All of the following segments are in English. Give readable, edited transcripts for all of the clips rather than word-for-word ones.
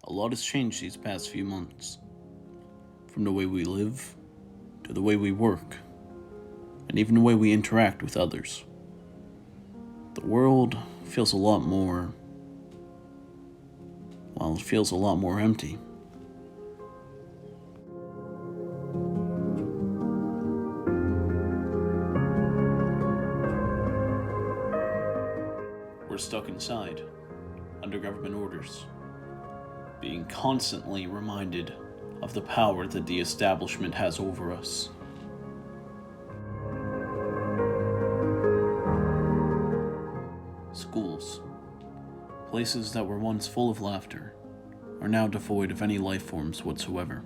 A lot has changed these past few months. From the way we live, to the way we work, and even the way we interact with others. The world feels a lot more, it feels a lot more empty. We're stuck inside, under government orders, being constantly reminded of the power that the establishment has over us. Schools, places that were once full of laughter, are now devoid of any life forms whatsoever.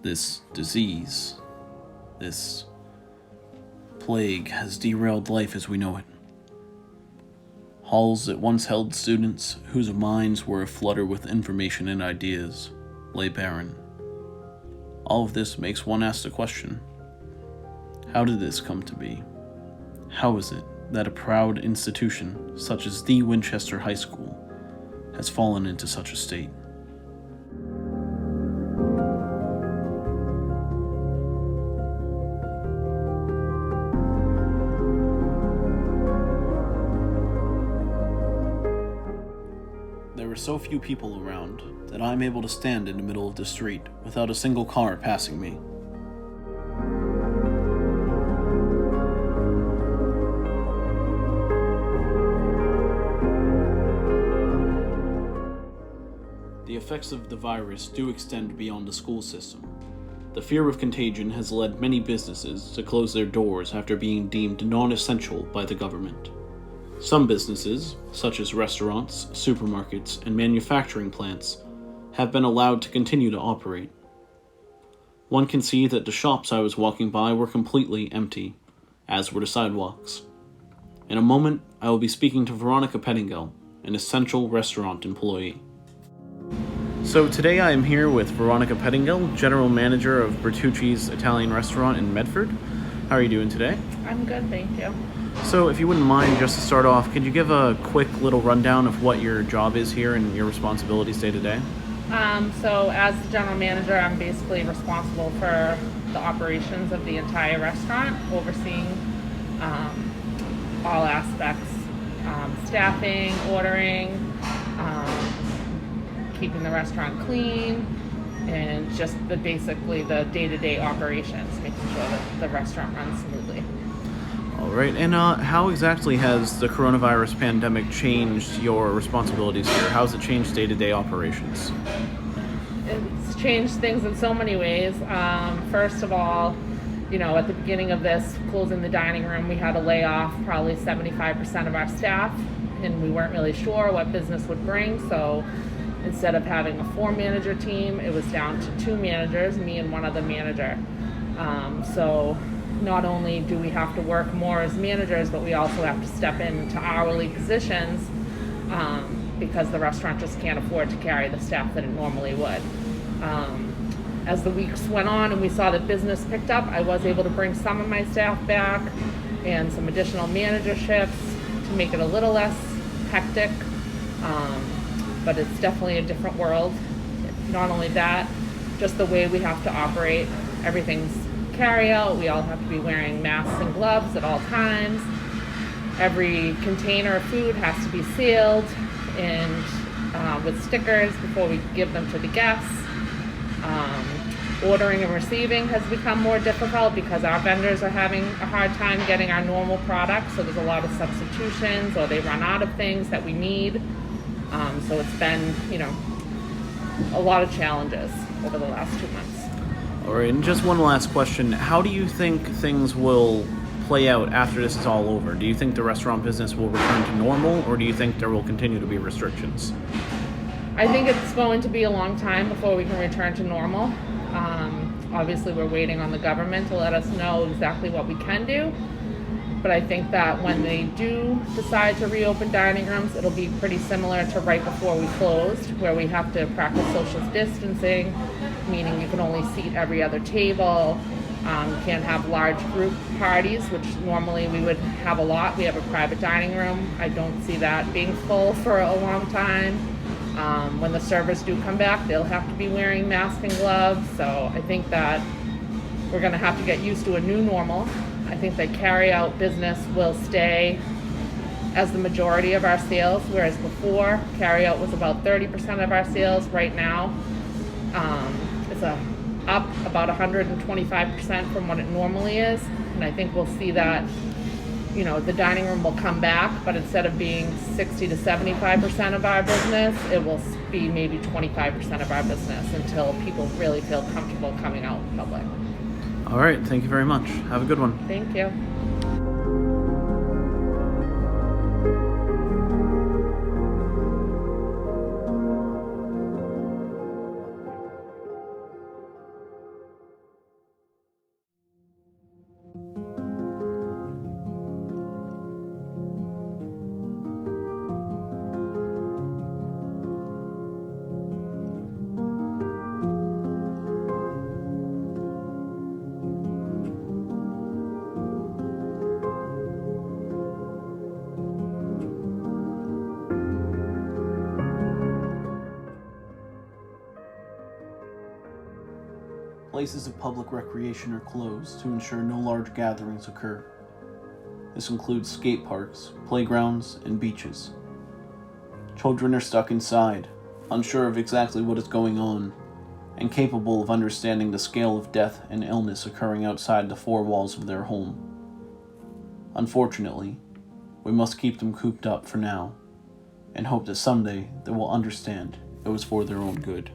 This disease, this plague has derailed life as we know it. Halls that once held students whose minds were aflutter with information and ideas lay barren. All of this makes one ask the question: how did this come to be? How is it that a proud institution such as the Winchester High School has fallen into such a state? There are so few people around that I'm able to stand in the middle of the street without a single car passing me. The effects of the virus do extend beyond the school system. The fear of contagion has led many businesses to close their doors after being deemed non-essential by the government. Some businesses, such as restaurants, supermarkets, and manufacturing plants, have been allowed to continue to operate. One can see that the shops I was walking by were completely empty, as were the sidewalks. In a moment, I will be speaking to Veronica Pettingill, an essential restaurant employee. So today I am here with Veronica Pettingill, General Manager of Bertucci's Italian Restaurant in Medford. How are you doing today? I'm good, thank you. So if you wouldn't mind, just to start off, could you give a quick little rundown of what your job is here and your responsibilities day to day? So as the general manager, I'm basically responsible for the operations of the entire restaurant, overseeing all aspects, staffing, ordering, keeping the restaurant clean, and just basically the day-to-day operations, making sure that the restaurant runs smoothly. All right, and how exactly has the coronavirus pandemic changed your responsibilities here? How has it changed day-to-day operations? It's changed things in so many ways. First of all, at the beginning of this, closing the dining room, we had to lay off probably 75% of our staff, and we weren't really sure what business would bring, so instead of having a 4-manager team, it was down to 2 managers, me and one other manager. So not only do we have to work more as managers, but we also have to step into hourly positions because the restaurant just can't afford to carry the staff that it normally would. As the weeks went on and we saw that business picked up, I was able to bring some of my staff back and some additional manager shifts to make it a little less hectic. But it's definitely a different world. Not only that, just the way we have to operate. Everything's carry out. We all have to be wearing masks and gloves at all times. Every container of food has to be sealed and with stickers before we give them to the guests. Ordering and receiving has become more difficult because our vendors are having a hard time getting our normal products, so there's a lot of substitutions or they run out of things that we need. So it's been, a lot of challenges over the last 2 months. All right, and just one last question. How do you think things will play out after this is all over? Do you think the restaurant business will return to normal, or do you think there will continue to be restrictions? I think it's going to be a long time before we can return to normal. Obviously, we're waiting on the government to let us know exactly what we can do. But I think that when they do decide to reopen dining rooms, it'll be pretty similar to right before we closed, where we have to practice social distancing, meaning you can only seat every other table. You can't have large group parties, which normally we would have a lot. We have a private dining room. I don't see that being full for a long time. When the servers do come back, they'll have to be wearing masks and gloves. So I think that we're going to have to get used to a new normal. I think that carry-out business will stay as the majority of our sales, whereas before, carry-out was about 30% of our sales. Right now, it's up about 125% from what it normally is. And I think we'll see that, the dining room will come back, but instead of being 60 to 75% of our business, it will be maybe 25% of our business until people really feel comfortable coming out in public. All right, thank you very much. Have a good one. Thank you. Places of public recreation are closed to ensure no large gatherings occur. This includes skate parks, playgrounds, and beaches. Children are stuck inside, unsure of exactly what is going on, and capable of understanding the scale of death and illness occurring outside the four walls of their home. Unfortunately, we must keep them cooped up for now, and hope that someday they will understand it was for their own good.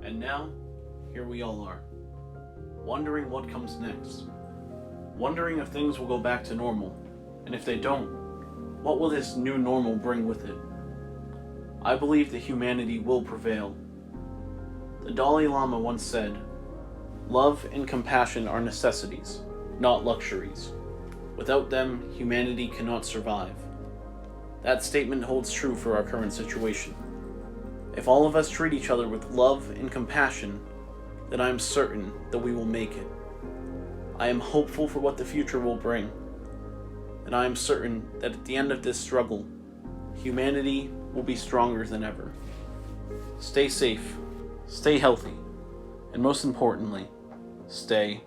And now, here we all are, wondering what comes next. Wondering if things will go back to normal, and if they don't, what will this new normal bring with it? I believe that humanity will prevail. The Dalai Lama once said, "Love and compassion are necessities, not luxuries. Without them, humanity cannot survive." That statement holds true for our current situation. If all of us treat each other with love and compassion, then I am certain that we will make it. I am hopeful for what the future will bring, and I am certain that at the end of this struggle, humanity will be stronger than ever. Stay safe, stay healthy, and most importantly, stay